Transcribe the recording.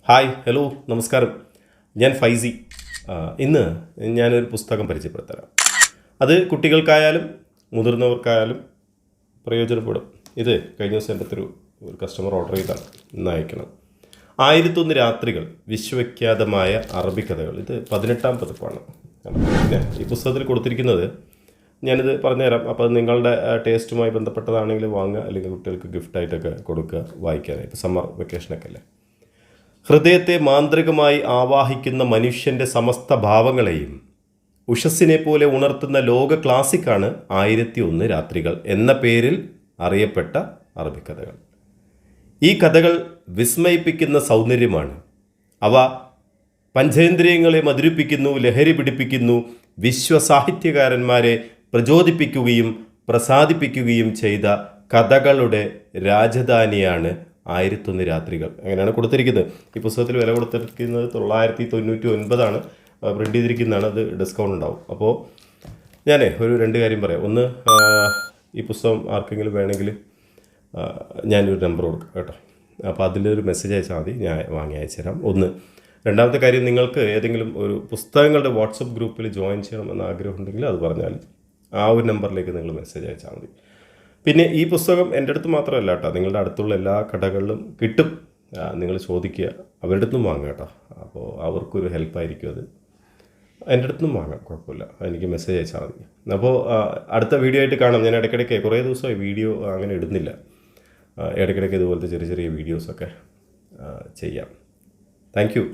Hi hello നമസ്കാരം. ഞാൻ ഫൈസി. ഇന്ന് ഞാനൊരു പുസ്തകം പരിചയപ്പെടുത്തരാം. അത് കുട്ടികൾക്കായാലും മുതിർന്നവർക്കായാലും പ്രയോജനപ്പെടും. ഇത് കഴിഞ്ഞ ദിവസം എൻ്റെ അടുത്തൊരു കസ്റ്റമർ ഓർഡർ ചെയ്താണ്, ഇന്ന് അയക്കണം. 1001 രാത്രികൾ, വിശ്വവിഖ്യാതമായ അറബിക്കഥകൾ. ഇത് 18ാം പതിപ്പാണ്. പിന്നെ ഈ പുസ്തകത്തിൽ കൊടുത്തിരിക്കുന്നത് ഞാനിത് പറഞ്ഞുതരാം. അപ്പോൾ അത് നിങ്ങളുടെ ടേസ്റ്റുമായി ബന്ധപ്പെട്ടതാണെങ്കിൽ വാങ്ങുക, അല്ലെങ്കിൽ കുട്ടികൾക്ക് ഗിഫ്റ്റായിട്ടൊക്കെ കൊടുക്കുക, വായിക്കാനായി. ഇപ്പോൾ സമ്മർ വെക്കേഷനൊക്കെ അല്ലേ. ഹൃദയത്തെ മാന്ത്രികമായി ആവാഹിക്കുന്ന മനുഷ്യൻ്റെ സമസ്ത ഭാവങ്ങളെയും ഉഷസ്സിനെ പോലെ ഉണർത്തുന്ന ലോക ക്ലാസിക്കാണ് 1001 രാത്രികൾ എന്ന പേരിൽ അറിയപ്പെട്ട അറബിക്കഥകൾ. ഈ കഥകൾ വിസ്മയിപ്പിക്കുന്ന സൗന്ദര്യമാണ്. അവ പഞ്ചേന്ദ്രിയങ്ങളെ മധുരിപ്പിക്കുന്നു, ലഹരി പിടിപ്പിക്കുന്നു, വിശ്വസാഹിത്യകാരന്മാരെ പ്രചോദിപ്പിക്കുകയും പ്രസാദിപ്പിക്കുകയും ചെയ്ത കഥകളുടെ രാജധാനിയാണ് 1001 രാത്രികൾ. അങ്ങനെയാണ് കൊടുത്തിരിക്കുന്നത്. ഈ പുസ്തകത്തിൽ വില കൊടുത്തിരിക്കുന്നത് 999 പ്രിൻ്റ് ചെയ്തിരിക്കുന്നതാണ്. അത് ഡിസ്കൗണ്ട് ഉണ്ടാവും. അപ്പോൾ ഞാൻ ഒരു 2 കാര്യം പറയാം. ഒന്ന്, ഈ പുസ്തകം ആർക്കെങ്കിലും വേണമെങ്കിൽ ഞാനൊരു നമ്പർ കൊടുക്കാം കേട്ടോ. അപ്പോൾ അതിലൊരു മെസ്സേജ് അയച്ചാൽ മതി, ഞാൻ വാങ്ങി അയച്ചു തരാം. ഒന്ന്. രണ്ടാമത്തെ കാര്യം, നിങ്ങൾക്ക് ഏതെങ്കിലും ഒരു പുസ്തകങ്ങളുടെ വാട്സപ്പ് ഗ്രൂപ്പിൽ ജോയിൻ ചെയ്യണമെന്ന് ആഗ്രഹമുണ്ടെങ്കിൽ അത് പറഞ്ഞാൽ ആ ഒരു നമ്പറിലേക്ക് നിങ്ങൾ മെസ്സേജ് അയച്ചാൽ മതി. പിന്നെ ഈ പുസ്തകം എൻ്റെ അടുത്ത് മാത്രമല്ല കേട്ടോ, നിങ്ങളുടെ അടുത്തുള്ള എല്ലാ കടകളിലും കിട്ടും. നിങ്ങൾ ചോദിക്കുക, അവരുടെ അടുത്തും വാങ്ങുക കേട്ടോ. അപ്പോൾ അവർക്കൊരു ഹെൽപ്പായിരിക്കും അത്. എൻ്റെ അടുത്തുനിന്നും വാങ്ങാം, കുഴപ്പമില്ല. എനിക്ക് മെസ്സേജ് അയച്ചാൽ മതി. അപ്പോൾ അടുത്ത വീഡിയോ ആയിട്ട് കാണാം. ഞാൻ ഇടയ്ക്കിടയ്ക്ക് കുറേ ദിവസമായി വീഡിയോ അങ്ങനെ ഇടുന്നില്ല. ഇടയ്ക്കിടയ്ക്ക് ഇതുപോലത്തെ ചെറിയ ചെറിയ വീഡിയോസൊക്കെ ചെയ്യാം. Thank you.